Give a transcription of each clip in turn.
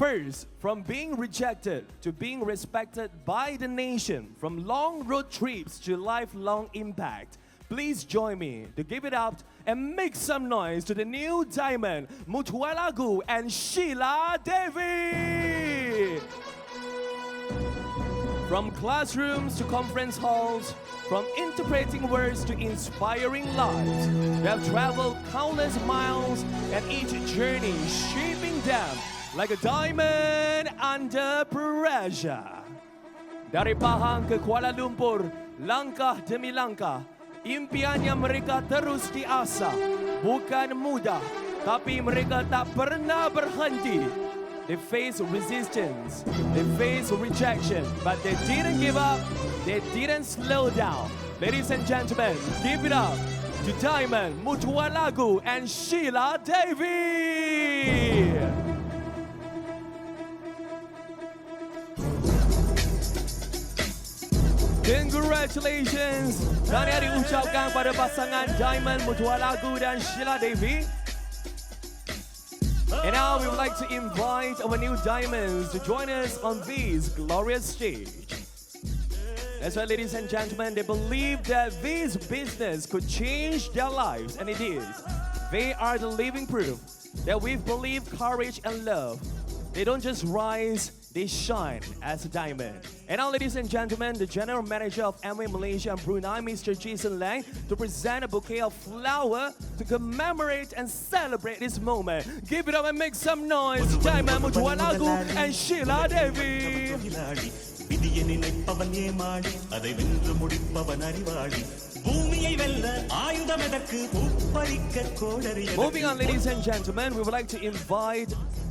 First, from being rejected to being respected by the nation, from long road trips to lifelong impact. Please join me to give it up and make some noise to the new diamond, Muthualagu and Sheila Devi. From classrooms to conference halls, from interpreting words to inspiring lives, they have traveled countless miles and each journey shaping them like a diamond under pressure. Dari Pahang ke Kuala Lumpur, langkah demi langkah, impiannya mereka terus diasah. Bukan mudah, tapi mereka tak pernah berhenti. They faced resistance, they faced rejection, but they didn't give up, they didn't slow down. Ladies and gentlemen, give it up to Diamond, Muthualagu and Sheila Devi. Congratulations. Tahniah diucapkan pada pasangan Diamond, Muthualagu dan Sheila Devi. And now we would like to invite our new diamonds to join us on this glorious stage. That's right, ladies and gentlemen, they believe that this business could change their lives, and it is. They are the living proof that with belief, courage, and love, they don't just rise, they shine as a diamond. And now, ladies and gentlemen, the General Manager of Amway Malaysia and Brunei, Mr. Jason Lang, to present a bouquet of flower to commemorate and celebrate this moment. Give it up and make some noise, Diamond, Muthualagu and Sheila Devi. Moving on, ladies and gentlemen, we would like to invite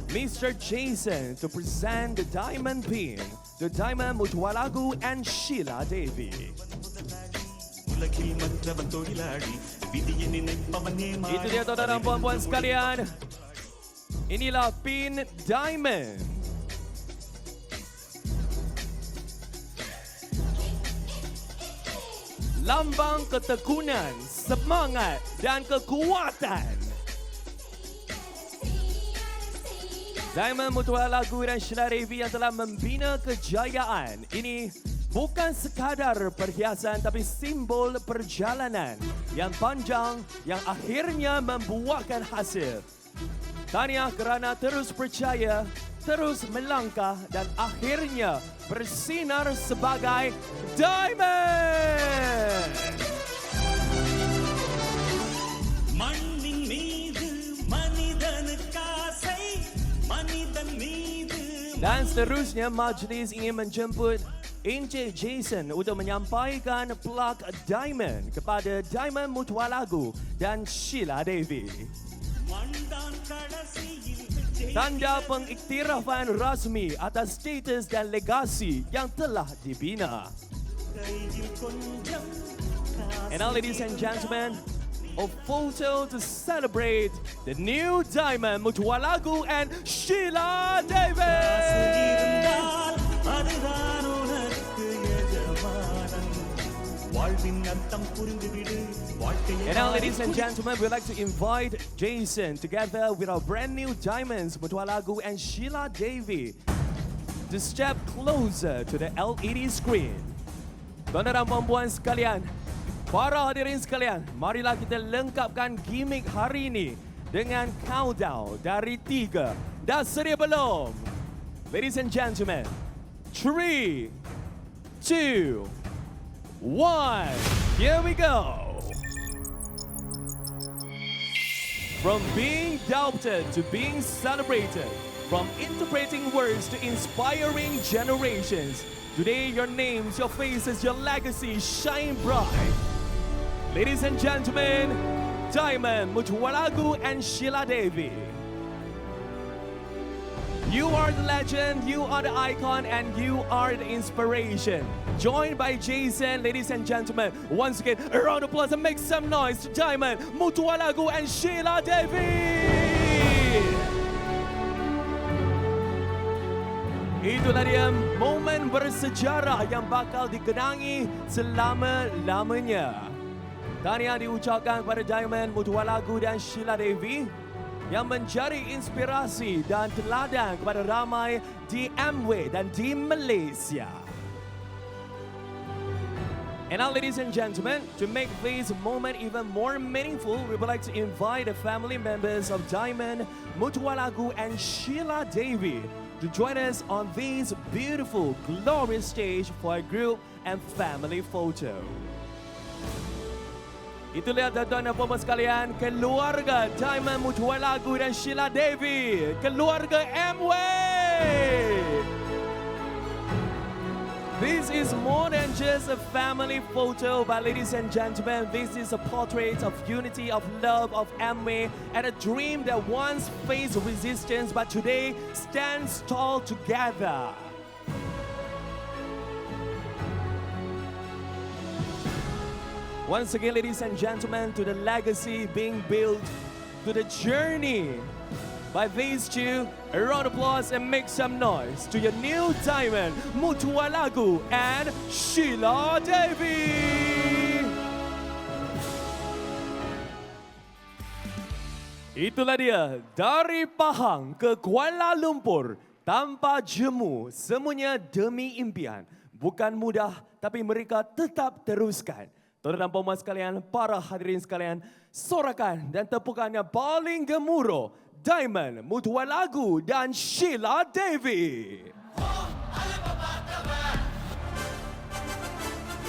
Mr. Jason to present the diamond pin, the Diamond, Muthualagu and Sheila Devi. Itu dia tuan-tuan dan puan-puan sekalian. Inilah pin diamond. Lambang ketekunan, semangat dan kekuatan. Diamond, Muthualagu dan Sheila Devi yang telah membina kejayaan. Ini bukan sekadar perhiasan tapi simbol perjalanan yang panjang yang akhirnya membuahkan hasil. Tahniah kerana terus percaya, terus melangkah dan akhirnya bersinar sebagai diamond. Dan seterusnya, majlis ingin menjemput Encik Jason untuk menyampaikan plak diamond kepada Diamond, Muthualagu dan Sheila Devi. Tanda pengiktirafan rasmi atas status dan legasi yang telah dibina. And now, ladies and gentlemen, a photo to celebrate the new diamond, Muthualagu and Sheila Devi. And now, ladies and gentlemen, we'd like to invite Jason together with our brand new diamonds, Muthualagu and Sheila Devi, to step closer to the LED screen. Tuan-tuan dan puan-puan sekalian, para hadirin sekalian, marilah kita lengkapkan gimmick hari ini dengan countdown dari 3. Dah sedia belum? Ladies and gentlemen, 3, 2, 1, here we go. From being doubted to being celebrated, from interpreting words to inspiring generations, today your names, your faces, your legacy shine bright. Ladies and gentlemen, Diamond, Muthualagu and Sheila Devi. You are the legend, you are the icon, and you are the inspiration. Joined by Jason, ladies and gentlemen, once again, a round of applause and make some noise to Diamond, Muthualagu and Sheila Devi. Itulah dia momen bersejarah yang bakal dikenangi selama-lamanya. Tahniah diucapkan kepada Diamond, Muthualagu dan Sheila Devi. yang menjadi inspirasi dan teladan kepada ramai di Amway dan di Malaysia. And now, ladies and gentlemen, to make this moment even more meaningful, we would like to invite the family members of Diamond, Mutualagu and Sheila Davy to join us on this beautiful, glorious stage for a group and family photo. Itulah tuan-tuan dan puan sekalian, keluarga Diamond, Mutualagu dan Sheila Davy, keluarga Amway. This is more than just a family photo, but ladies and gentlemen, this is a portrait of unity, of love, of Amway, and a dream that once faced resistance, but today stands tall together. Once again, ladies and gentlemen, to the legacy being built, to the journey by these two, a round of applause and make some noise to your new Diamond, Mutualagu and Sheila Davy. Itulah dia, dari Pahang ke Kuala Lumpur, tanpa jemu, semuanya demi impian. Bukan mudah, tapi mereka tetap teruskan. Tuan-tuan dan puan sekalian, para hadirin sekalian, sorakan dan tepukan yang paling gemuruh, Diamond, Mutualagu dan Sheila Davy.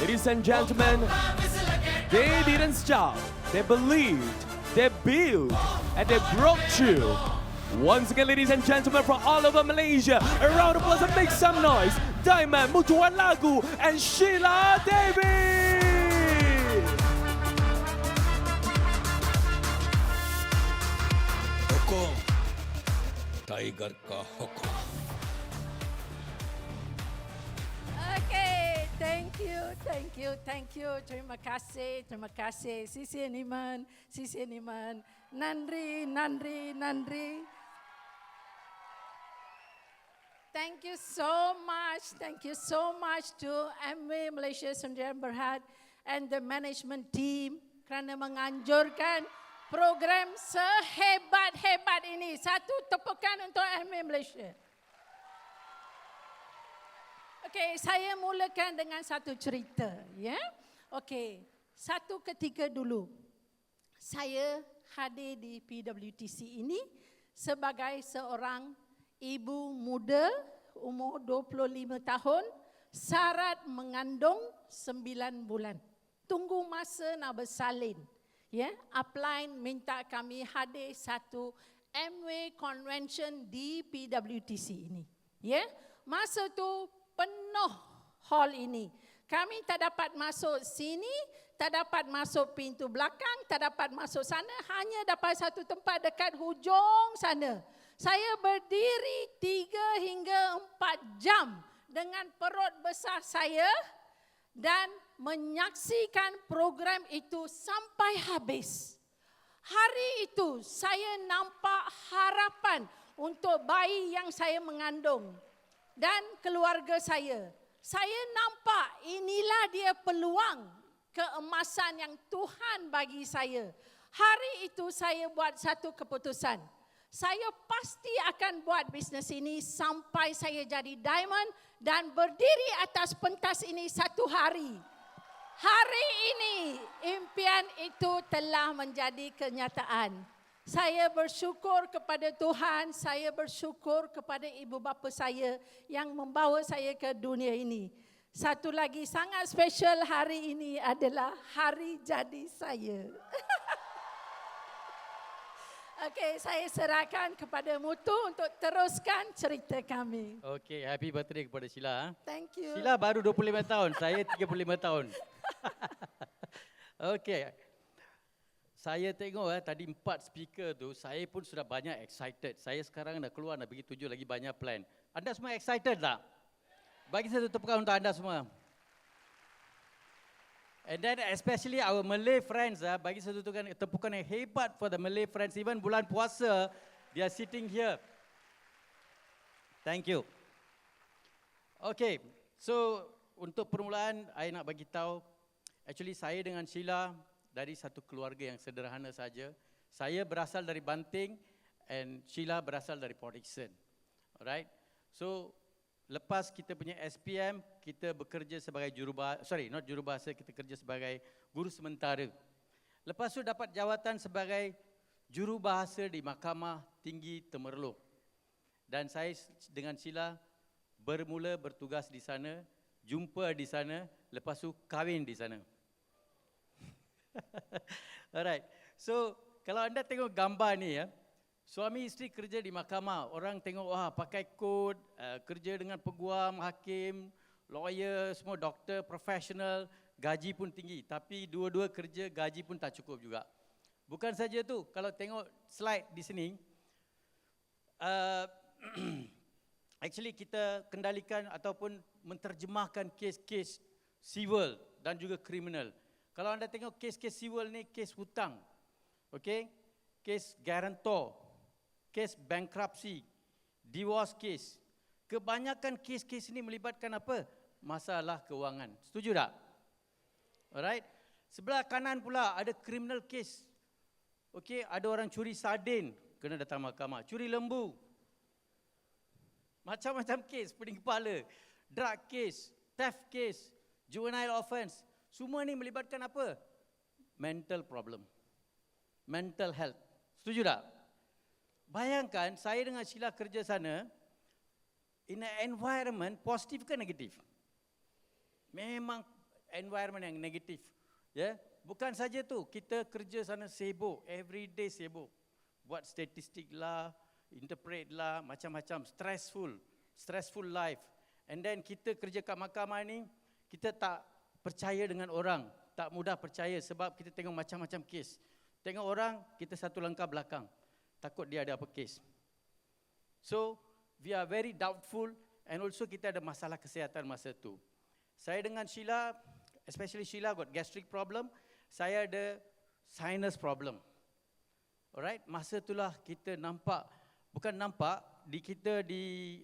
Ladies and gentlemen, they didn't stop. They believed, they built, and they broke through. Once again, ladies and gentlemen, from all over Malaysia, a round of applause and make some noise. Diamond, Mutualagu and Sheila Davy. Tiger ka hukum. Okay, thank you. Terima kasih. Sisi Niman. Nandri. Thank you so much to Amway Malaysia Sdn Bhd and the management team kerana menganjurkan program sehebat-hebat ini. Satu tepukan untuk Amway Malaysia. Okey, saya mulakan dengan satu cerita, ya. Okey, satu ketika dulu saya hadir di PWTC ini sebagai seorang ibu muda umur 25 tahun, syarat mengandung 9 bulan. Tunggu masa nak bersalin. Ya, upline minta kami hadir satu Amway Convention di PWTC ini. Ya, masa tu penuh hall ini. Kami tak dapat masuk sini, tak dapat masuk pintu belakang, tak dapat masuk sana, hanya dapat satu tempat dekat hujung sana. Saya berdiri 3 hingga 4 jam dengan perut besar saya dan menyaksikan program itu sampai habis. Hari itu saya nampak harapan untuk bayi yang saya mengandung dan keluarga saya. Saya nampak inilah dia peluang keemasan yang Tuhan bagi saya. Hari itu saya buat satu keputusan. Saya pasti akan buat bisnes ini sampai saya jadi diamond dan berdiri atas pentas ini satu hari. Hari ini impian itu telah menjadi kenyataan. Saya bersyukur kepada Tuhan, saya bersyukur kepada ibu bapa saya yang membawa saya ke dunia ini. Satu lagi sangat special hari ini adalah hari jadi saya. Okey, saya serahkan kepada Mutu untuk teruskan cerita kami. Okey, happy birthday kepada Sheila. Thank you. Sheila baru 25 tahun, saya 35 tahun. Okey. Saya tengok tadi 4 speaker tu, saya pun sudah banyak excited. Saya sekarang dah keluar nak pergi tuju lagi banyak plan. Anda semua excited tak? Bagi satu tepukan untuk anda semua. And then especially our Malay friends, bagi satu tepukan yang hebat for the Malay friends. Even bulan puasa, they are sitting here. Thank you. Okay, so untuk permulaan, saya nak bagi tahu, actually saya dengan Sheila dari satu keluarga yang sederhana saja. Saya berasal dari Banting and Sheila berasal dari Port Dickson. Alright. So lepas kita punya SPM, kita bekerja sebagai jurubahasa, kita kerja sebagai guru sementara. Lepas tu dapat jawatan sebagai jurubahasa di Mahkamah Tinggi Temerloh. Dan saya dengan Sheila bermula bertugas di sana, jumpa di sana, lepas tu kahwin di sana. Alright. So, kalau anda tengok gambar ni ya, suami isteri kerja di mahkamah, orang tengok wah pakai kod, kerja dengan peguam, hakim, lawyer, semua doktor, profesional, gaji pun tinggi. Tapi dua-dua kerja, gaji pun tak cukup juga. Bukan saja tu, kalau tengok slide di sini, actually kita kendalikan ataupun menterjemahkan kes-kes civil dan juga kriminal. Kalau anda tengok kes-kes civil ni kes hutang, okay? Kes guarantor, kes bankruptcy, divorce case. Kebanyakan kes-kes ini melibatkan apa? Masalah kewangan. Setuju tak? Alright. Sebelah kanan pula ada criminal case. Okay, ada orang curi sardin, kena datang mahkamah. Curi lembu. Macam-macam kes, pening kepala. Drug case, theft case, juvenile offence. Semua ni melibatkan apa? Mental problem. Mental health. Setuju tak? Bayangkan saya dengan Sheila kerja sana, in an environment positif ke negatif? Memang environment yang negatif. Ya, bukan saja tu, kita kerja sana sibuk, every day sibuk. Buat statistik lah, interpret lah, macam-macam, stressful life. And then kita kerja kat mahkamah ni, kita tak percaya dengan orang, tak mudah percaya sebab kita tengok macam-macam kes. Tengok orang, kita satu langkah belakang. Takut dia ada apa kes. So, we are very doubtful and also kita ada masalah kesihatan masa tu. Saya dengan Sheila, especially Sheila got gastric problem, saya ada sinus problem. Alright, masa itulah kita nampak, bukan nampak,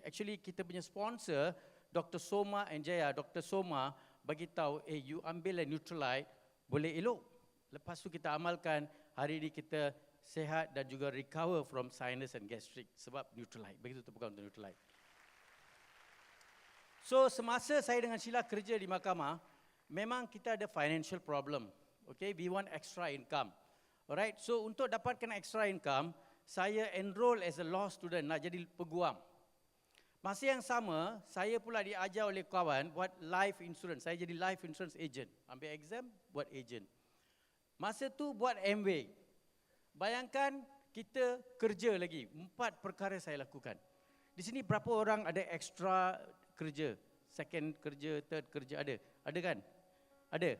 actually kita punya sponsor, Dr. Soma and Jaya, Dr. Soma bagi tahu, you ambil Neutralite, boleh elok. Lepas tu kita amalkan, hari ini kita sehat dan juga recover from sinus and gastric sebab Neutralite. Begitu tepukan untuk Neutralite. So semasa saya dengan Sheila kerja di mahkamah, memang kita ada financial problem. Okay, we want extra income. Alright, so untuk dapatkan extra income, saya enroll as a law student, nak jadi peguam. Masa yang sama, saya pula diajar oleh kawan buat life insurance. Saya jadi life insurance agent. Ambil exam, buat agent. Masa tu buat MW. Bayangkan kita kerja lagi. 4 perkara saya lakukan. Di sini berapa orang ada extra kerja? Second kerja, third kerja ada? Ada kan? Ada?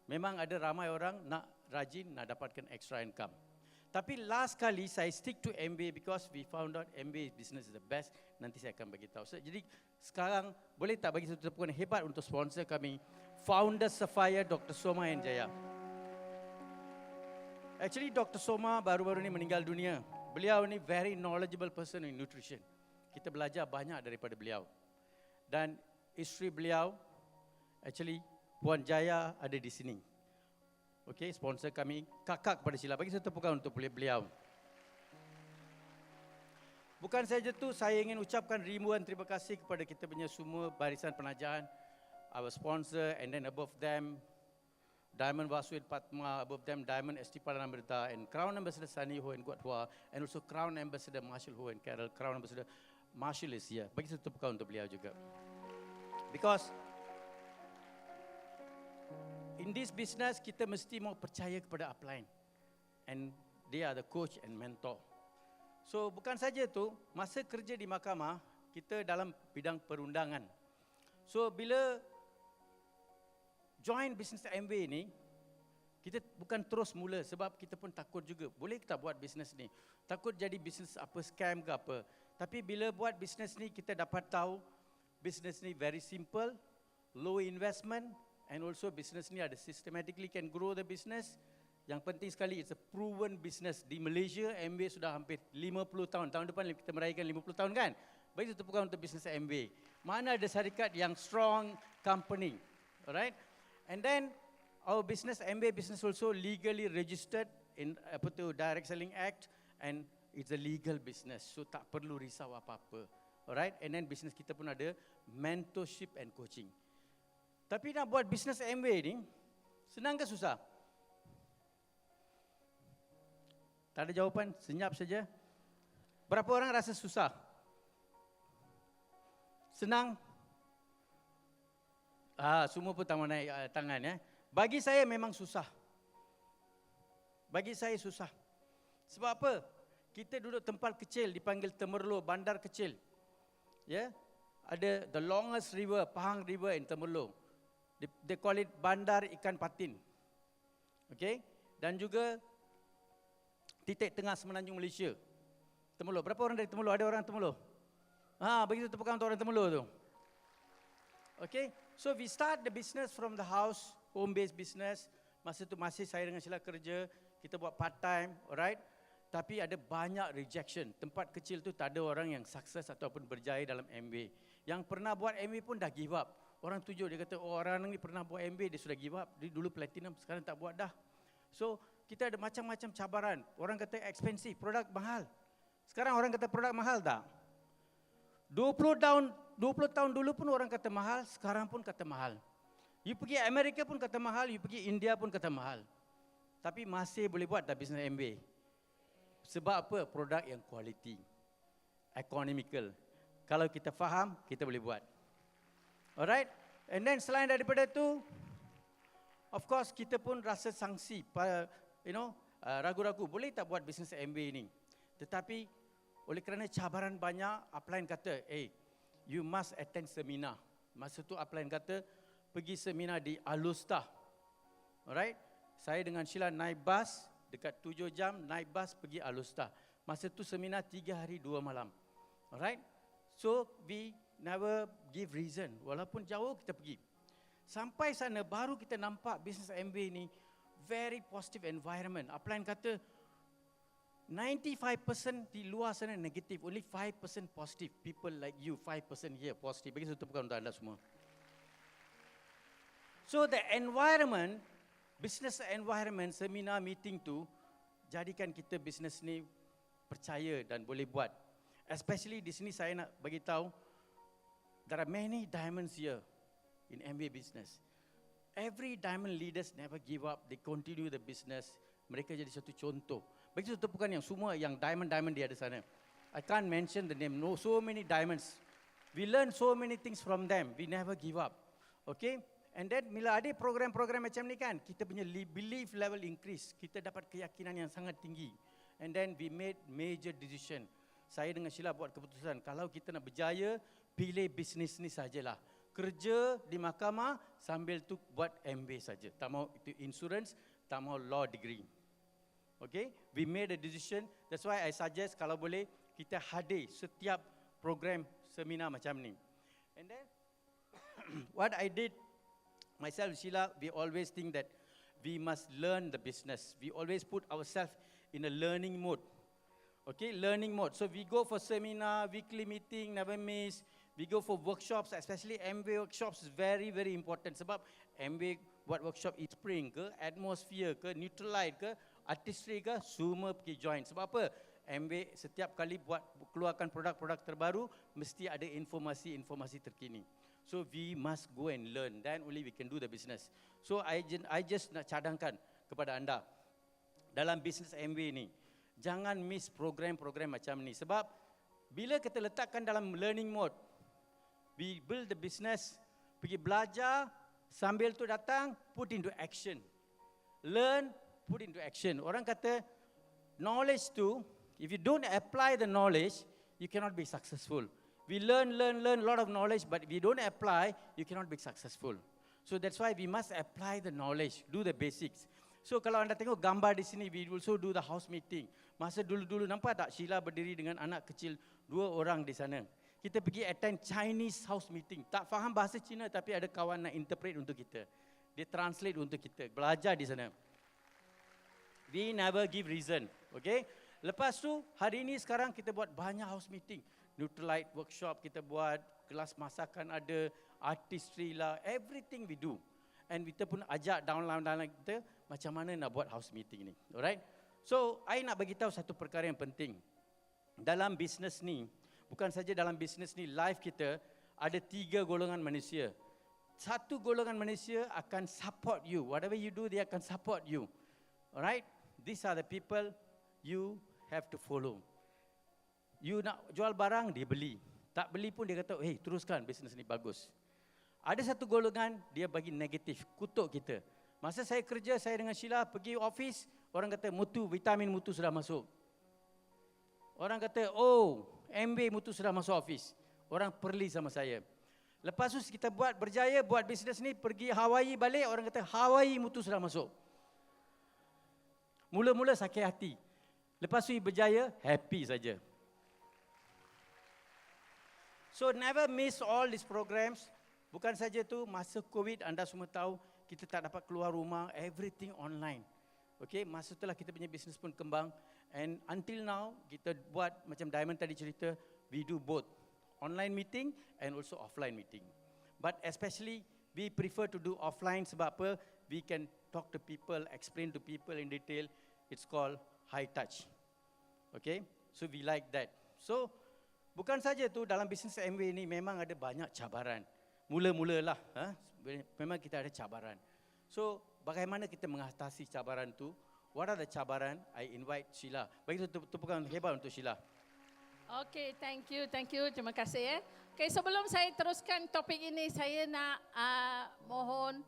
Memang ada ramai orang nak rajin, nak dapatkan extra income. Tapi last kali saya stick to MBA because we found out MBA business is the best. Nanti saya akan bagi tahu. Jadi sekarang boleh tak bagi satu tepukan hebat untuk sponsor kami, Founder Sapphire Dr. Soma and Jaya. Actually Dr. Soma baru-baru ni meninggal dunia. Beliau ni very knowledgeable person in nutrition. Kita belajar banyak daripada beliau. Dan isteri beliau, actually Puan Jaya ada di sini. Okay, sponsor kami, kakak kepada Sheila. Bagi satu tepukan untuk beliau. Bukan saja tu, saya ingin ucapkan ribuan terima kasih kepada kita punya semua barisan penajahan, our sponsor, and then above them, Diamond Vasuit Patma, above them, Diamond ST Palanamrita, and Crown Ambassador Sunny Ho and Guat Hua, and also Crown Ambassador Marshall Ho and Carol, Crown Ambassador Marshall is here. Bagi satu tepukan untuk beliau juga. Because in this business, kita mesti mau percaya kepada upline. And they are the coach and mentor. So, bukan saja tu, masa kerja di mahkamah, kita dalam bidang perundangan. So, bila join business MBA ni, kita bukan terus mula sebab kita pun takut juga. Boleh kita buat business ni? Takut jadi business apa, scam ke apa. Tapi bila buat business ni, kita dapat tahu business ni very simple, low investment, and also business ni ada systematically can grow the business. Yang penting sekali, it's a proven business. Di Malaysia, MBA sudah hampir 50 tahun. Tahun depan kita meraihkan 50 tahun kan? Bagi tepukan untuk business MBA. Mana ada syarikat yang strong company. Alright? And then, our business, MBA business also legally registered in Direct Selling Act. And it's a legal business, so tak perlu risau apa-apa. Alright, and then business kita pun ada mentorship and coaching. Tapi nak buat business Amway ni, senang ke susah? Tak ada jawapan, senyap saja. Berapa orang rasa susah? Senang? Semua pun tak mau naik tangan ya. Bagi saya memang susah. Bagi saya susah. Sebab apa? Kita duduk tempat kecil dipanggil Temerloh, bandar kecil. Ya, ada the longest river, Pahang River in Temerloh. They call it Bandar Ikan Patin. Okay, dan juga titik tengah Semenanjung Malaysia. Temerloh. Berapa orang dari Temerloh? Ada orang Temerloh? Begitu tepukan untuk orang Temerloh tu. Okay, so we start the business from the house, home-based business. Masa tu masih saya dengan Sheila kerja, kita buat part-time, alright? Tapi ada banyak rejection. Tempat kecil tu tak ada orang yang sukses ataupun berjaya dalam Amway. Yang pernah buat Amway pun dah give up. Orang tujuh, dia kata, orang ni pernah buat Amway, dia sudah give up. Dia dulu platinum, sekarang tak buat dah. So, kita ada macam-macam cabaran. Orang kata expensive, produk mahal. Sekarang orang kata produk mahal tak? 20 tahun dulu pun orang kata mahal, sekarang pun kata mahal. You pergi Amerika pun kata mahal, you pergi India pun kata mahal. Tapi masih boleh buat tak bisnes Amway? Sebab apa? Produk yang quality, economical. Kalau kita faham, kita boleh buat. Alright? And then selain daripada itu, of course kita pun rasa sangsi, ragu-ragu, boleh tak buat bisnes Amway ni? Tetapi oleh kerana cabaran banyak, upline kata, you must attend seminar. Masa tu upline kata, pergi seminar di Alusta. Alright? Saya dengan Sheila naik bas, dekat 7 jam, naik bas pergi Alusta. Masa tu seminar 3 hari 2 malam. Alright? So, we never give reason. Walaupun jauh, kita pergi. Sampai sana, baru kita nampak bisnes Amway ni, very positive environment. Upline kata, 95% di luar sana negatif, only 5% positive. People like you, 5% here positive. Bagi satu bukan untuk anda semua. So the environment, business environment, seminar, meeting tu, jadikan kita bisnes ni percaya dan boleh buat. Especially di sini saya nak bagi tahu, there are many diamonds here in Amway business. Every diamond leaders never give up, they continue the business. Mereka jadi satu contoh. Bagi satu bukan yang semua yang diamond di ada sana. I can't mention the name. No, so many diamonds. We learn so many things from them. We never give up. Okay? And then bila ada program-program macam ni kan, kita punya belief level increase. Kita dapat keyakinan yang sangat tinggi. And then we made major decision. Saya dengan Sheila buat keputusan, kalau kita nak berjaya, pilih bisnes ni sajalah. Kerja di mahkamah sambil tu buat Amway saja. Tak mau itu insurance, tak mau law degree. Okay, we made a decision. That's why I suggest kalau boleh kita hadir setiap program seminar macam ni. And then what I did myself, Sheila, we always think that we must learn the business. We always put ourselves in a learning mode. Okay, learning mode. So we go for seminar, weekly meeting, never miss. We go for workshops, especially Amway workshops is very, very important. Sebab Amway buat workshop spring ke, atmosphere ke, neutralite ke, artistry ke, semua pergi join. Sebab apa? Amway setiap kali buat keluarkan produk-produk terbaru, mesti ada informasi-informasi terkini. So we must go and learn, then only we can do the business. So I just nak cadangkan kepada anda, dalam bisnes Amway ni, jangan miss program-program macam ni. Sebab bila kita letakkan dalam learning mode, we build the business, pergi belajar, sambil tu datang, put into action. Learn, put into action. Orang kata, knowledge tu, if you don't apply the knowledge, you cannot be successful. We learn a lot of knowledge, but if you don't apply, you cannot be successful. So that's why we must apply the knowledge, do the basics. So kalau anda tengok gambar di sini, we also do the house meeting. Masa dulu-dulu nampak tak Sheila berdiri dengan anak kecil 2 orang di sana. Kita pergi attend Chinese house meeting. Tak faham bahasa Cina tapi ada kawan nak interpret untuk kita. Dia translate untuk kita, belajar di sana. We never give reason, okay? Lepas tu, hari ini sekarang kita buat banyak house meeting. Neutralite workshop kita buat, kelas masakan ada, artistry lah, everything we do. And kita pun ajak downline kita macam mana nak buat house meeting ni. Alright? So, I nak bagi tahu satu perkara yang penting. dalam bisnes ni, bukan saja dalam bisnes ni, life kita ada 3 golongan manusia. Satu golongan manusia akan support you. Whatever you do, dia akan support you. Alright? These are the people you have to follow. You nak jual barang, dia beli. Tak beli pun dia kata, hey, teruskan bisnes ni bagus. Ada satu golongan, dia bagi negatif, kutuk kita. Masa saya kerja, saya dengan Sheila pergi office, orang kata vitamin mutu sudah masuk. Orang kata, oh, MB mutu sudah masuk office. Orang perli sama saya. Lepas tu kita berjaya buat bisnes ni, pergi Hawaii balik, orang kata Hawaii mutu sudah masuk. Mula-mula sakit hati. Lepas tu berjaya, happy saja. So never miss all these programs. Bukan saja tu, masa COVID anda semua tahu, kita tak dapat keluar rumah, everything online. Okay, masa itulah kita punya bisnes pun kembang. And until now, kita buat macam Diamond tadi cerita, we do both. Online meeting and also offline meeting. But especially, we prefer to do offline sebab apa? We can talk to people, explain to people in detail. It's called high touch. Okay, so we like that. So, bukan saja tu, dalam bisnes Amway ni memang ada banyak cabaran. Mula-mulalah, memang kita ada cabaran. So, bagaimana kita mengatasi cabaran tu? What are the cabaran? I invite Sheila. Bagi tepukan hebat untuk Sheila. Okay, thank you. Terima kasih. Okay, sebelum saya teruskan topik ini, saya nak mohon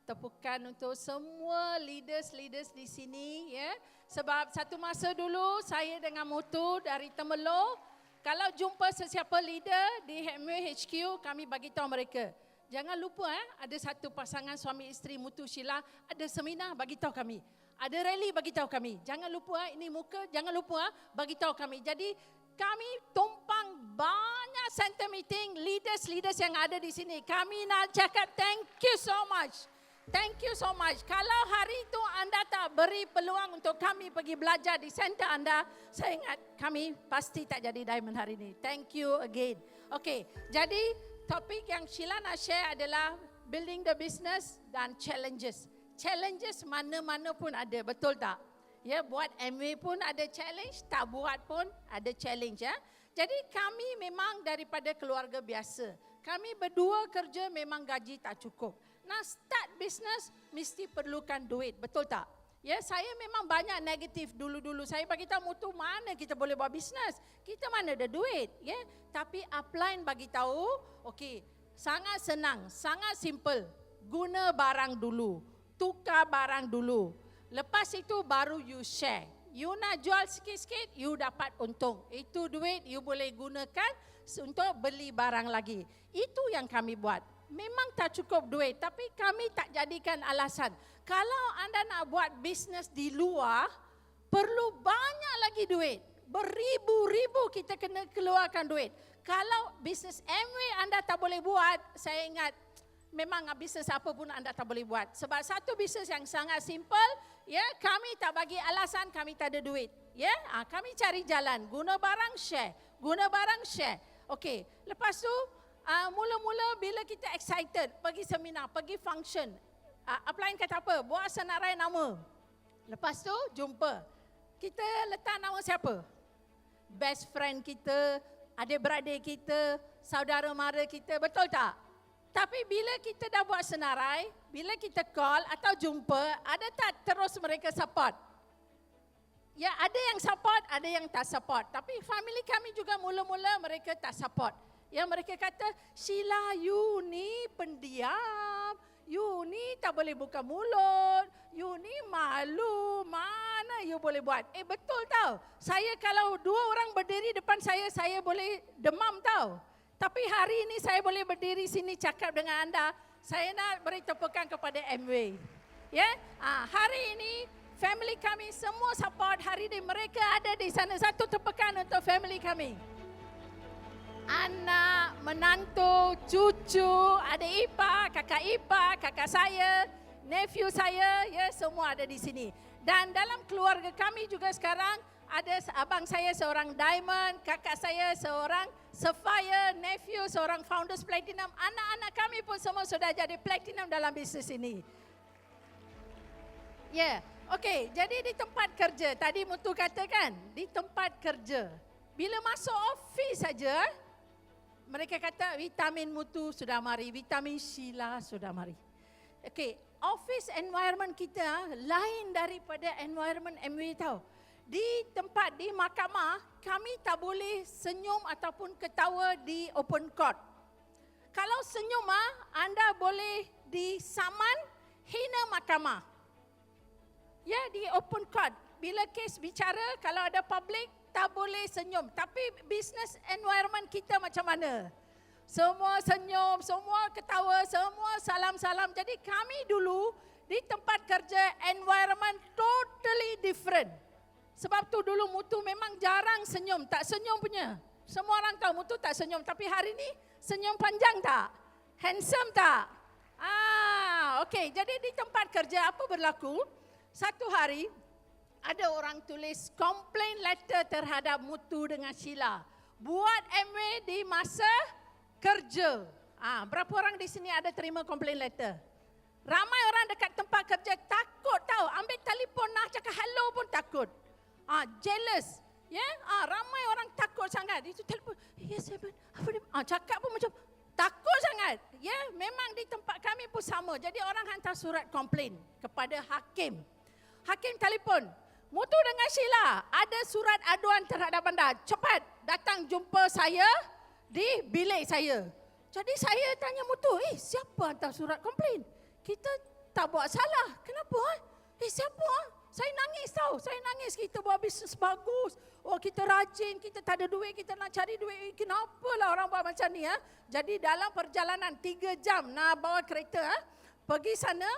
tepukan untuk semua leaders di sini. Ya. Sebab satu masa dulu, saya dengan Mutu dari Temerloh, kalau jumpa sesiapa leader di Amway HQ, kami bagi tahu mereka. Jangan lupa ada satu pasangan suami isteri Mutu Sheila, ada seminar bagi tahu kami. Ada rally bagi tahu kami. Jangan lupa ini muka, jangan lupa bagi tahu kami. Jadi kami tumpang banyak center meeting leaders yang ada di sini. Kami nak cakap thank you so much. Thank you so much. Kalau hari itu anda tak beri peluang untuk kami pergi belajar di center anda, saya ingat kami pasti tak jadi Diamond hari ini. Thank you again. Okay, jadi topik yang Sheila nak share adalah building the business dan challenges. Challenges mana-mana pun ada, betul tak? Ya, buat Amway pun ada challenge, tak buat pun ada challenge ya. Jadi kami memang daripada keluarga biasa. Kami berdua kerja memang gaji tak cukup. Nah, start business mesti perlukan duit, betul tak? Ya, saya memang banyak negatif dulu-dulu. Saya bagi tahu Mutu mana kita boleh buat bisnes. Kita mana ada duit, ya. Tapi upline bagi tahu, okey, sangat senang, sangat simple. Guna barang dulu, tukar barang dulu. Lepas itu baru you share. You nak jual sikit-sikit, you dapat untung. Itu duit you boleh gunakan untuk beli barang lagi. Itu yang kami buat. Memang tak cukup duit, tapi kami tak jadikan alasan. Kalau anda nak buat bisnes di luar, perlu banyak lagi duit. Beribu-ribu kita kena keluarkan duit. Kalau bisnes Amway anda tak boleh buat, saya ingat memang bisnes apa pun anda tak boleh buat. Sebab satu bisnes yang sangat simple, ya, kami tak bagi alasan kami tak ada duit. Ya, kami cari jalan, guna barang share, Okey, lepas tu mula-mula bila kita excited, pergi seminar, pergi function, upline kata apa? Buat senarai nama. Lepas tu jumpa. Kita letak nama siapa? Best friend kita, adik-beradik kita, saudara mara kita, betul tak? Tapi bila kita dah buat senarai, bila kita call atau jumpa, ada tak terus mereka support? Ya, ada yang support, ada yang tak support. Tapi family kami juga mula-mula mereka tak support. Ya, mereka kata, Sheila, you ni pendiam, you ni tak boleh buka mulut, you ni malu, mana you boleh buat? Betul tau, saya kalau 2 orang berdiri depan saya boleh demam tau. Tapi hari ini saya boleh berdiri sini cakap dengan anda, saya nak beri tepukan kepada Amway. Ya, hari ini family kami semua support, hari ini mereka ada di sana. Satu tepukan untuk family kami. Anak, menantu, cucu, adik ipar, kakak saya, nephew saya, ya, semua ada di sini. Dan dalam keluarga kami juga sekarang ada abang saya seorang Diamond, kakak saya seorang Sapphire, nephew seorang Founders Platinum. Anak-anak kami pun semua sudah jadi Platinum dalam bisnes ini. Ya, Okey, jadi di tempat kerja, tadi Mutu katakan, di tempat kerja. Bila masuk office saja, mereka kata vitamin Mutu sudah mari, vitamin Sheila sudah mari. Okey, office environment kita lain daripada environment MW tau. Di tempat di mahkamah, kami tak boleh senyum ataupun ketawa di open court. Kalau senyum anda boleh disaman, hina mahkamah. Ya, di open court. Bila kes bicara, kalau ada public, tak boleh senyum. Tapi business environment kita macam mana? Semua senyum, semua ketawa, semua salam-salam. Jadi kami dulu di tempat kerja environment totally different. Sebab tu dulu Mutu memang jarang senyum, tak senyum punya. Semua orang tahu Mutu tak senyum, tapi hari ni senyum panjang tak? Handsome tak? Okey, jadi di tempat kerja apa berlaku? Satu hari ada orang tulis complaint letter terhadap Mutu dengan Sheila. Buat MW di masa kerja. Berapa orang di sini ada terima complaint letter? Ramai orang dekat tempat kerja takut tahu, ambil telefon nak cakap hello pun takut. Jealous. Ya, ramai orang takut sangat. Itu telefon, yes, apa dia? Cakap pun macam takut sangat. Ya, memang di tempat kami pun sama. Jadi orang hantar surat komplain kepada hakim. Hakim telefon, Mutu dengan Sheila, ada surat aduan terhadap anda. Cepat datang jumpa saya di bilik saya. Jadi saya tanya Mutu, siapa hantar surat komplain? Kita tak buat salah. Kenapa? Siapa? Saya nangis tahu. Saya nangis. Kita buat bisnes bagus. Oh, kita rajin. Kita tak ada duit. Kita nak cari duit. Kenapalah orang buat macam ni? Jadi dalam perjalanan 3 jam nak bawa kereta. Pergi sana.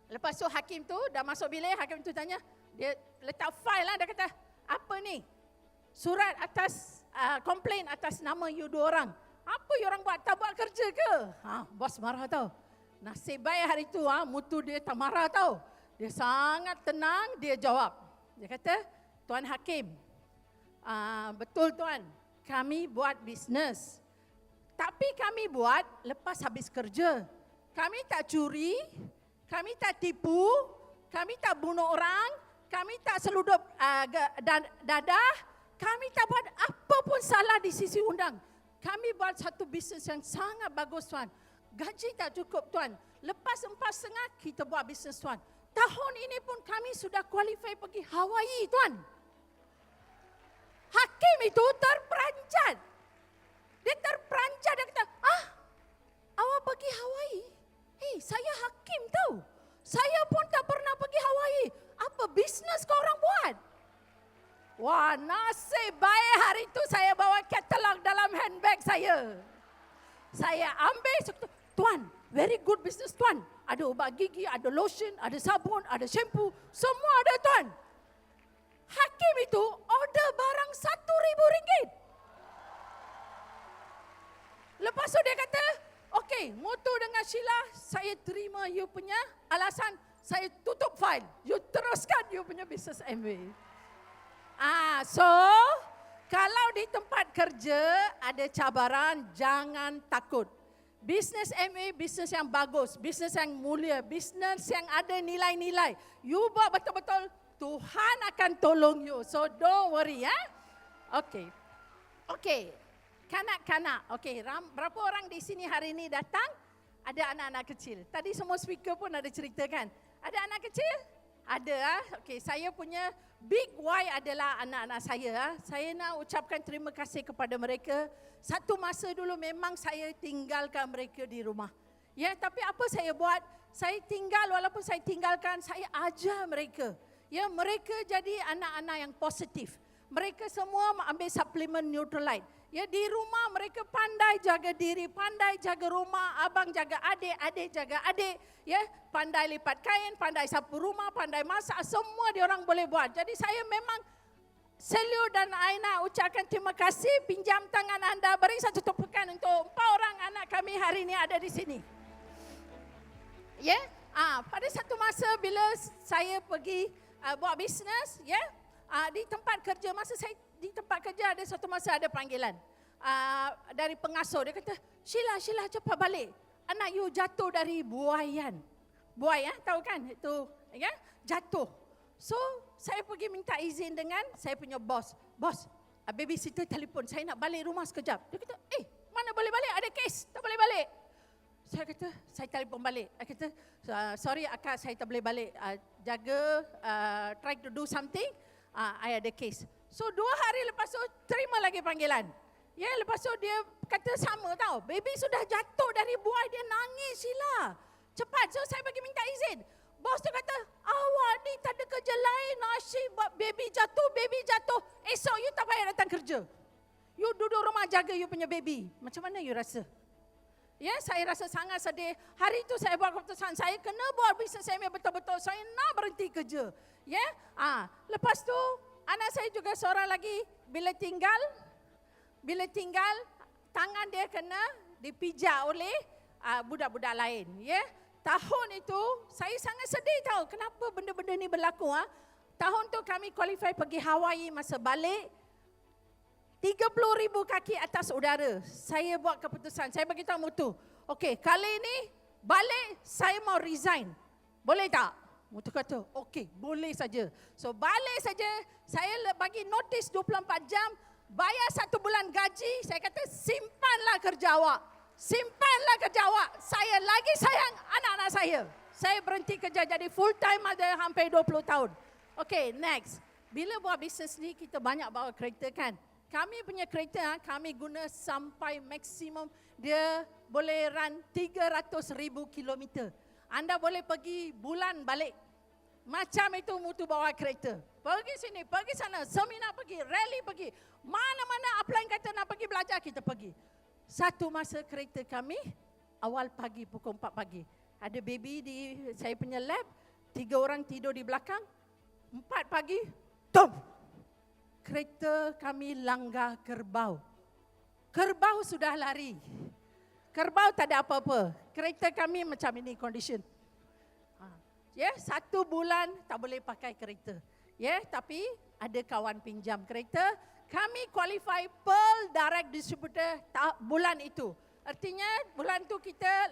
Lepas tu hakim tu dah masuk bilik. Hakim tu tanya. Dia letak file lah. Dia kata, apa ni? Surat atas, komplain atas nama you 2 orang. Apa you orang buat? Tak buat kerja ke? Bos marah tau. Nasib baik hari tu, Mutu dia tak marah tau. Dia sangat tenang, dia jawab. Dia kata, Tuan Hakim, betul Tuan, kami buat bisnes. Tapi kami buat lepas habis kerja. Kami tak curi, kami tak tipu, kami tak bunuh orang, kami tak seludup dadah, kami tak buat apa pun salah di sisi undang. Kami buat satu bisnes yang sangat bagus Tuan. Gaji tak cukup Tuan. Lepas 4,5 kita buat bisnes Tuan. Tahun ini pun kami sudah qualify pergi Hawaii, Tuan. Hakim itu terperanjat. Dia terperanjat, dia kata, awak pergi Hawaii? Saya hakim tahu. Saya pun tak pernah pergi Hawaii. Apa bisnes kau orang buat? Wah, nasib baik hari itu saya bawa katalog dalam handbag saya. Saya ambil, Tuan, very good business Tuan. Ada ubat gigi, ada lotion, ada sabun, ada shampoo. Semua ada Tuan. Hakim itu order barang RM1,000. Lepas tu dia kata, okey, Mutu dengan Sheila, saya terima you punya alasan. Saya tutup file. You teruskan you punya business MW. So, kalau di tempat kerja ada cabaran, jangan takut. Bisnes MA, bisnes yang bagus, bisnes yang mulia, bisnes yang ada nilai-nilai. You buat betul-betul, Tuhan akan tolong you. So don't worry ya. Okey. Kanak-kanak. Okey, berapa orang di sini hari ini datang? Ada anak-anak kecil. Tadi semua speaker pun ada cerita kan? Ada anak kecil? Ada. Okey, saya punya big why adalah anak-anak saya. Saya nak ucapkan terima kasih kepada mereka. Satu masa dulu memang saya tinggalkan mereka di rumah. Ya, tapi apa saya buat? Saya tinggal, walaupun saya tinggalkan, saya ajar mereka. Ya, mereka jadi anak-anak yang positif. Mereka semua ambil suplemen Neutralite. Ya, di rumah mereka pandai jaga diri, pandai jaga rumah, abang jaga adik, adik jaga adik. Ya, pandai lipat kain, pandai sapu rumah, pandai masak, semua diorang boleh buat. Jadi saya memang salute dan Aina ucapkan terima kasih, pinjam tangan anda, beri satu tepukan untuk 4 orang anak kami hari ini ada di sini. Ya, pada satu masa bila saya pergi buat bisnes, ya, di tempat kerja, masa saya di tempat kerja ada satu masa ada panggilan dari pengasuh. Dia kata, Sheila cepat balik. Anak you jatuh dari buaian. Buai, tahu kan? Itu, ya. jatuh. So, saya pergi minta izin dengan saya punya bos. Bos, babysitter telefon, saya nak balik rumah sekejap. Dia kata, mana boleh balik? Ada kes, tak boleh balik. Saya kata, saya telefon balik. Saya kata, sorry akak, saya tak boleh balik. Try to do something, I ada kes. So 2 hari lepas tu, terima lagi panggilan. Ya, lepas tu dia kata sama tau. Baby sudah jatuh dari buai, dia nangis Sheila. Cepat, so saya pergi minta izin. Bos tu kata, awak ni tak ada kerja lain, asyik buat baby jatuh. Esok you tak payah datang kerja. You duduk rumah jaga you punya baby. Macam mana you rasa? Ya, saya rasa sangat sedih. Hari itu saya buat keputusan, saya kena buat bisnes saya betul-betul. Saya nak berhenti kerja. Ya, lepas tu anak saya juga seorang lagi bila tinggal tangan dia kena dipijak oleh budak-budak lain. Ya, tahun itu saya sangat sedih tahu kenapa benda-benda ni berlaku. Tahun tu kami qualify pergi Hawaii, masa balik 30,000 kaki atas udara. Saya buat keputusan, saya beritahu Mutu, okey, kali ini balik saya mau resign. Boleh tak? Mutu kata, okey, boleh saja. So balik saja, saya bagi notis 24 jam, bayar 1 bulan gaji, saya kata simpanlah kerja awak. Simpanlah kerja awak. Saya lagi sayang anak-anak saya. Saya berhenti kerja jadi full time ada hampir 20 tahun. Okey, next. Bila buat bisnes ni kita banyak bawa kereta kan? Kami punya kereta kami guna sampai maksimum dia boleh run 300,000 kilometer. Anda boleh pergi bulan balik. Macam itu Mutu bawa kereta. Pergi sini, pergi sana, seminar pergi, rally pergi. Mana-mana upline kata nak pergi belajar, kita pergi. Satu masa kereta kami, awal pagi pukul 4 pagi. Ada baby di saya punya lab, 3 orang tidur di belakang. 4 pagi, tum! Kereta kami langgar kerbau. Kerbau sudah lari. Kerbau tak ada apa-apa. Kereta kami macam ini condition. Ya, 1 bulan tak boleh pakai kereta. Ya, tapi ada kawan pinjam kereta. Kami qualify Pearl Direct Distributor bulan itu. Artinya bulan tu kita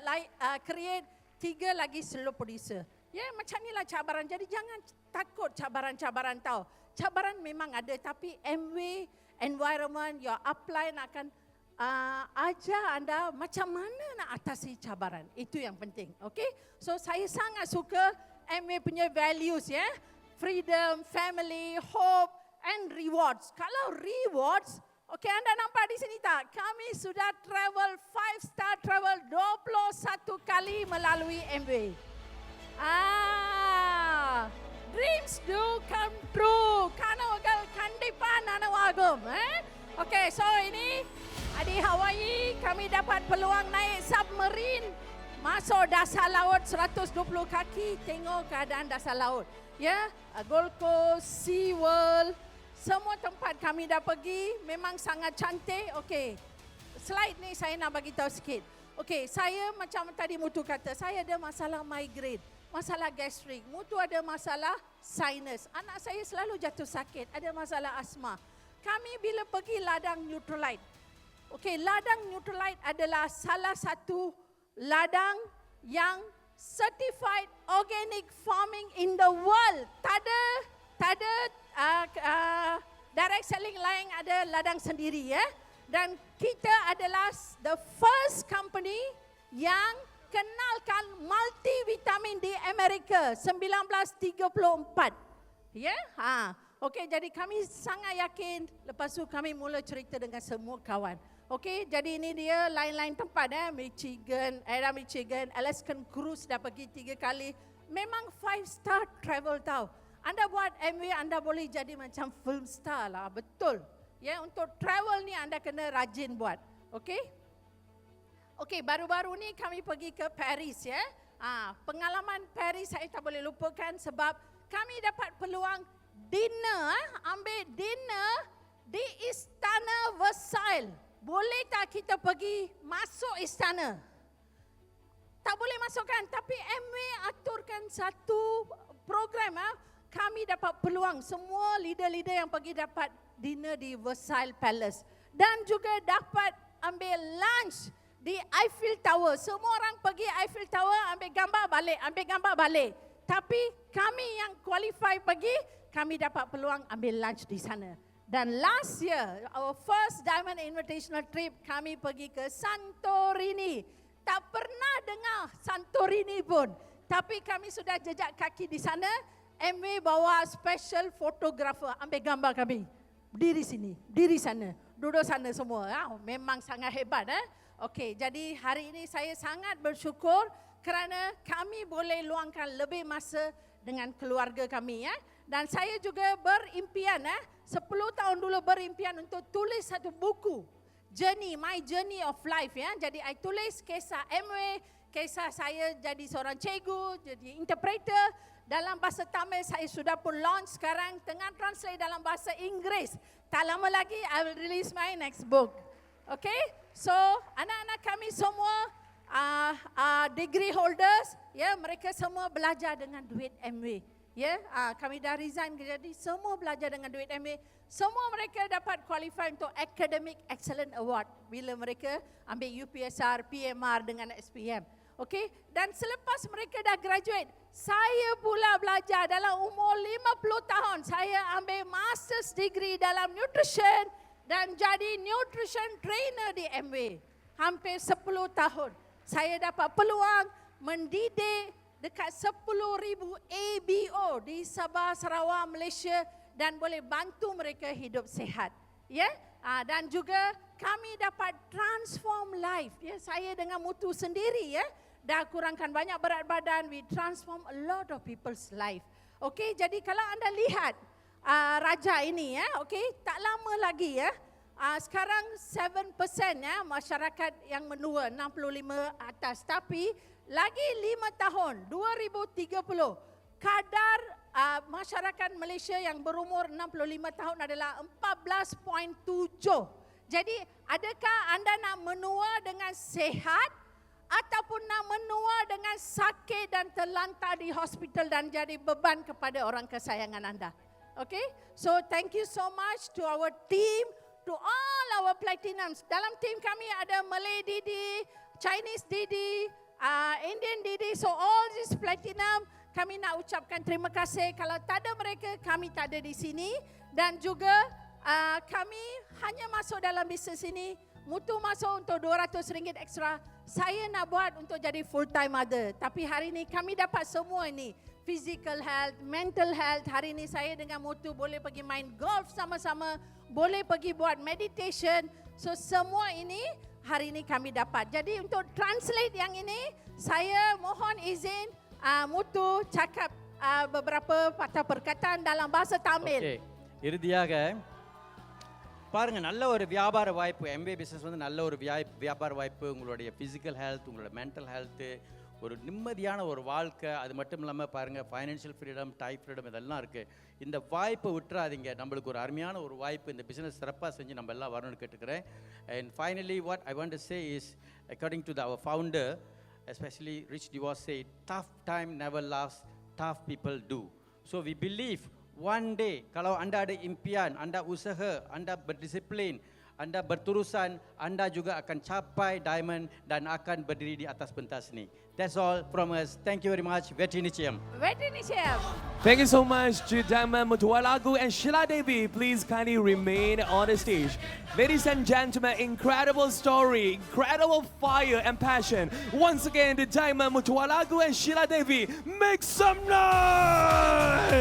create 3 lagi slow producer. Ya, macam inilah cabaran. Jadi jangan takut cabaran-cabaran tahu. Cabaran memang ada, tapi MW, environment, your upline akan ajar anda macam mana nak atasi cabaran. Itu yang penting. Okay? So saya sangat suka MW punya values, ya. Freedom, family, hope and rewards. Kalau rewards, okay, anda nampak di sini tak? Kami sudah travel 5-star travel 21 kali melalui MW. Dreams do come true. Kanawagal kandipan nanawagum. Okay, so ini di Hawaii kami dapat peluang naik submarine. Masuk dasar laut 120 kaki, tengok keadaan dasar laut. Ya, Gold Coast, Sea World, semua tempat kami dah pergi, memang sangat cantik. Okey, slide ni saya nak bagi tahu sikit. Okey, saya macam tadi Mutu kata, saya ada masalah migraine, masalah gastrik. Mutu ada masalah sinus. Anak saya selalu jatuh sakit, ada masalah asma. Kami bila pergi ladang Nutrilite. Okey, ladang Nutrilite adalah salah satu ladang yang certified organic farming in the world. Tak ada direct selling lain, ada ladang sendiri, ya. Dan kita adalah the first company yang kenalkan multivitamin di Amerika 1934. Ya, okey, jadi kami sangat yakin. Lepas tu kami mula cerita dengan semua kawan. Okey, jadi ini dia lain-lain tempat, Michigan, Alaskan Cruise dah pergi 3 kali. Memang 5-star travel tau. Anda buat MW, anda boleh jadi macam film star lah, betul. Ya, untuk travel ni anda kena rajin buat. Okey? Okey, baru-baru ni kami pergi ke Paris, ya. Pengalaman Paris saya tak boleh lupakan sebab kami dapat peluang dinner, ambil dinner di Istana Versailles. Boleh tak kita pergi masuk istana? Tak boleh masuk kan, tapi MW aturkan satu program. Kami dapat peluang, semua leader-leader yang pergi dapat dinner di Versailles Palace. Dan juga dapat ambil lunch di Eiffel Tower. Semua orang pergi Eiffel Tower, ambil gambar balik, ambil gambar balik. Tapi kami yang qualify pergi, kami dapat peluang ambil lunch di sana. Dan last year, our first Diamond Invitational trip, kami pergi ke Santorini. Tak pernah dengar Santorini pun. Tapi kami sudah jejak kaki di sana. MW bawa special photographer ambil gambar kami. Berdiri sini, diri sana, duduk sana semua. Memang sangat hebat. Okey, jadi hari ini saya sangat bersyukur kerana kami boleh luangkan lebih masa dengan keluarga kami. Dan saya juga berimpian, 10 tahun dulu berimpian untuk tulis satu buku. My journey of life. Jadi I tulis kisah MW, kisah saya jadi seorang cikgu, jadi interpreter. Dalam bahasa Tamil saya sudah pun launch sekarang, tengah translate dalam bahasa Inggeris. Tak lama lagi I will release my next book. Okay, so anak-anak kami semua degree holders, mereka semua belajar dengan duit MW. Kami dah resign, jadi semua belajar dengan duit MW. Semua mereka dapat qualify untuk Academic Excellence Award bila mereka ambil UPSR, PMR dengan SPM. Okay, dan selepas mereka dah graduate, saya pula belajar dalam umur 50 tahun. Saya ambil master's degree dalam nutrition dan jadi nutrition trainer di MW. Hampir 10 tahun. Saya dapat peluang mendidik dekat 10,000 ABO di Sabah, Sarawak, Malaysia dan boleh bantu mereka hidup sihat. Dan juga kami dapat transform life. Saya dengan Mutu sendiri dah kurangkan banyak berat badan, we transform a lot of people's life. Okey, jadi kalau anda lihat Raja ini okey, tak lama lagi sekarang 7% masyarakat yang menua 65 atas, tapi lagi 5 tahun 2030 kadar masyarakat Malaysia yang berumur 65 tahun adalah 14.7. Jadi adakah anda nak menua dengan sihat ataupun nak menua dengan sakit dan terlantar di hospital dan jadi beban kepada orang kesayangan anda? Okay, so thank you so much to our team, to all our platinums. Dalam team kami ada Malay Didi, Chinese Didi, Indian Didi. So all this platinum, kami nak ucapkan terima kasih. Kalau tak ada mereka, kami tak ada di sini. Dan juga kami hanya masuk dalam bisnes ini, Mutu masuk untuk RM200 ekstra. Saya nak buat untuk jadi full time mother. Tapi hari ini kami dapat semua ini. Physical health, mental health. Hari ini saya dengan Mutu boleh pergi main golf sama-sama. Boleh pergi buat meditation. So semua ini hari ini kami dapat. Jadi untuk translate yang ini, saya mohon izin Mutu cakap beberapa patah perkataan dalam bahasa Tamil. Okay. இறுதியாக பாருங்க, நல்ல ஒரு வியாபார வாய்ப்பு. MBA business வந்து நல்ல ஒரு வியாபார வாய்ப்பு. உங்களுடைய ஃபிசிக்கல் ஹெல்த், உங்களோட மென்டல் ஹெல்த்து, ஒரு நிம்மதியான ஒரு வாழ்க்கை. அது மட்டும் இல்லாமல் பாருங்கள், ஃபைனான்ஷியல் ஃப்ரீடம், டைம் ஃப்ரீடம் இதெல்லாம் இருக்குது. இந்த வாய்ப்பை விட்டுறாதீங்க. நம்மளுக்கு ஒரு அருமையான ஒரு வாய்ப்பு. இந்த பிஸ்னஸ் சிறப்பாக செஞ்சு நம்ம எல்லாம் வரணும்னு கேட்டுக்கிறேன். And finally what I want to say is, according to our founder, especially Rich DeVos said, tough time never lasts, tough people do. So we believe one day kalau anda ada impian, anda usaha, anda berdisiplin, anda berterusan, anda juga akan capai diamond dan akan berdiri di atas pentas ni. That's all from us. Thank you very much. Vetinicium. Thank you so much to Diamond Mutualagu and Sheila Devi. Please kindly remain on the stage. Ladies and gentlemen, incredible story, incredible fire and passion. Once again, the Diamond Mutualagu and Sheila Devi. Make some noise!